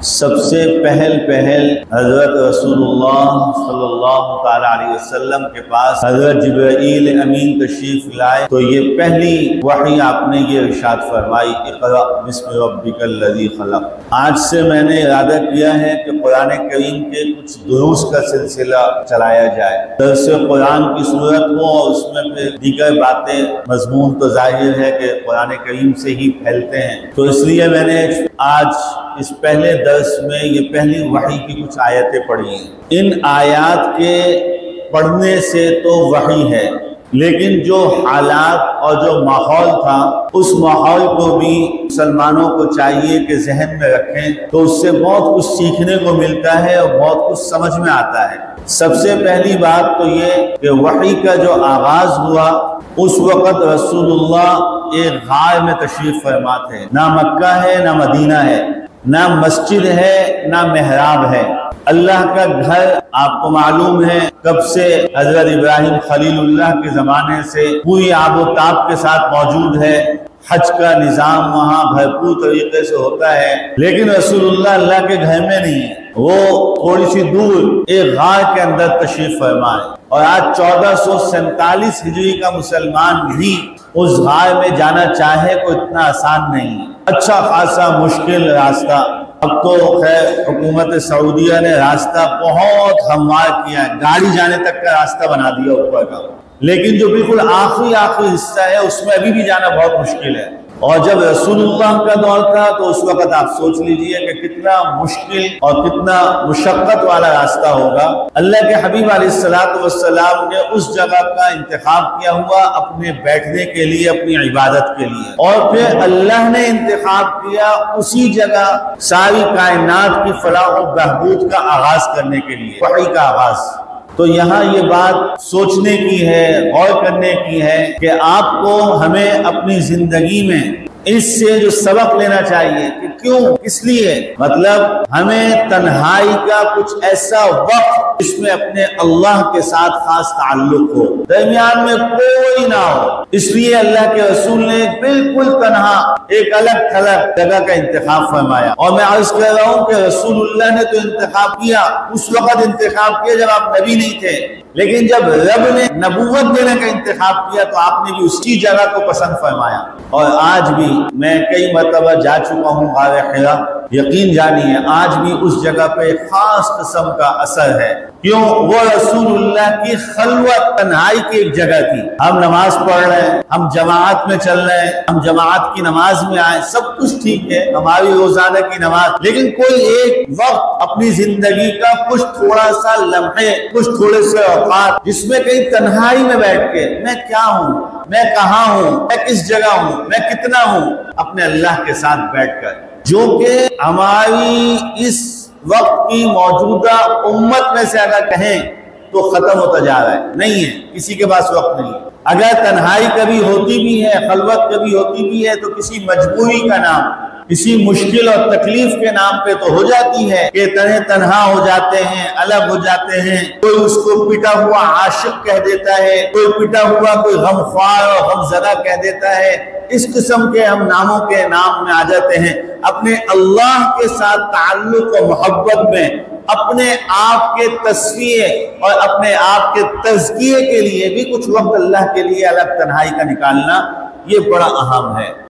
سب سے پہل حضرت رسول اللہ صلی اللہ تعالیٰ علیہ وسلم کے پاس حضرت جبرائیل امین تشریف لائے تو یہ پہلی وحی آپ نے یہ ارشاد فرمائی، اقرأ بسم ربک الذی خلق۔ آج سے میں نے ارادہ کیا ہے کہ قرآن کریم کے کچھ دروس کا سلسلہ چلایا جائے، درس قرآن کی صورت ہو اور اس میں پھر دیگر باتیں، مضمون تو ظاہر ہے کہ قرآن کریم سے ہی پھیلتے ہیں، تو اس لیے میں نے آج اس پہلے درس میں یہ پہلی وحی کی کچھ آیتیں پڑھی ہیں۔ ان آیات کے پڑھنے سے تو وحی ہے، لیکن جو حالات اور جو ماحول تھا اس ماحول کو بھی مسلمانوں کو چاہیے کہ ذہن میں رکھیں، تو اس سے بہت کچھ سیکھنے کو ملتا ہے اور بہت کچھ سمجھ میں آتا ہے۔ سب سے پہلی بات تو یہ کہ وحی کا جو آغاز ہوا اس وقت رسول اللہ ایک غار میں تشریف فرما تھے، نہ مکہ ہے نہ مدینہ ہے، نہ مسجد ہے نہ محراب ہے۔ اللہ کا گھر آپ کو معلوم ہے کب سے حضرت ابراہیم خلیل اللہ کے زمانے سے پوری آب و تاب کے ساتھ موجود ہے، حج کا نظام وہاں بھرپور طریقے سے ہوتا ہے، لیکن رسول اللہ کے گھر میں نہیں ہے، وہ تھوڑی سی دور ایک غار کے اندر تشریف فرما ہے، اور آج 1447 ہجری کا مسلمان بھی اس غار میں جانا چاہے تو اتنا آسان نہیں ہے، اچھا خاصا مشکل راستہ۔ اب تو خیر حکومت سعودیہ نے راستہ بہت ہموار کیا ہے، گاڑی جانے تک کا راستہ بنا دیا اوپر کا، لیکن جو بالکل آخری حصہ ہے اس میں ابھی بھی جانا بہت مشکل ہے۔ اور جب رسول اللہ کا دور تھا تو اس وقت آپ سوچ لیجئے کہ کتنا مشکل اور کتنا مشقت والا راستہ ہوگا۔ اللہ کے حبیب علیہ السلام نے اس جگہ کا انتخاب کیا ہوا اپنے بیٹھنے کے لیے، اپنی عبادت کے لیے، اور پھر اللہ نے انتخاب کیا اسی جگہ ساری کائنات کی فلاح و بہبود کا آغاز کرنے کے لیے، وحی کا آغاز۔ تو یہاں یہ بات سوچنے کی ہے، غور کرنے کی ہے کہ آپ کو ہمیں اپنی زندگی میں اس سے جو سبق لینا چاہیے کہ کیوں، اس لیے مطلب ہمیں تنہائی کا کچھ ایسا وقت جس میں اپنے اللہ کے ساتھ خاص تعلق ہو، درمیان میں کوئی نہ ہو، اس لیے اللہ کے رسول نے بالکل تنہا ایک الگ تھلگ جگہ کا انتخاب فرمایا۔ اور میں عرض کر رہا ہوں کہ رسول اللہ نے تو انتخاب کیا، اس وقت انتخاب کیا جب آپ نبی نہیں تھے، لیکن جب رب نے نبوت دینے کا انتخاب کیا تو آپ نے بھی اسی جگہ کو پسند فرمایا۔ اور آج بھی میں کئی مرتبہ جا چکا ہوں غار حرا، یقین جانیے آج بھی اس جگہ پہ خاص قسم کا اثر ہے۔ کیوں؟ وہ رسول اللہ کی خلوت تنہائی کی ایک جگہ تھی۔ ہم نماز پڑھ رہے ہیں، ہم جماعت میں چل رہے ہیں، ہم جماعت کی نماز میں آئے، سب کچھ ٹھیک ہے، ہماری روزانہ کی نماز، لیکن کوئی ایک وقت اپنی زندگی کا کچھ تھوڑا سا لمحے، کچھ تھوڑے سے اوقات جس میں کہیں تنہائی میں بیٹھ کے میں کیا ہوں، میں کہاں ہوں، میں کس جگہ ہوں، میں کتنا ہوں، اپنے اللہ کے ساتھ بیٹھ کر، جو کہ ہماری اس وقت کی موجودہ امت میں سے اگر کہیں تو ختم ہوتا جا رہا ہے، نہیں ہے، کسی کے پاس وقت نہیں ہے۔ اگر تنہائی کبھی ہوتی بھی ہے، خلوت کبھی ہوتی بھی ہے تو کسی مجبوری کا نام، کسی مشکل اور تکلیف کے نام پہ تو ہو جاتی ہے کہ تنہا ہو جاتے ہیں، الگ ہو جاتے ہیں، کوئی اس کو پٹا ہوا عاشق کہہ دیتا ہے، کوئی پٹا ہوا کوئی غمخوار اور غمزدہ کہہ دیتا ہے، اس قسم کے ہم ناموں کے نام میں آ جاتے ہیں۔ اپنے اللہ کے ساتھ تعلق و محبت میں اپنے آپ کے تصفیے اور اپنے آپ کے تزکیے کے لیے بھی کچھ وقت اللہ کے لیے الگ تنہائی کا نکالنا یہ بڑا اہم ہے۔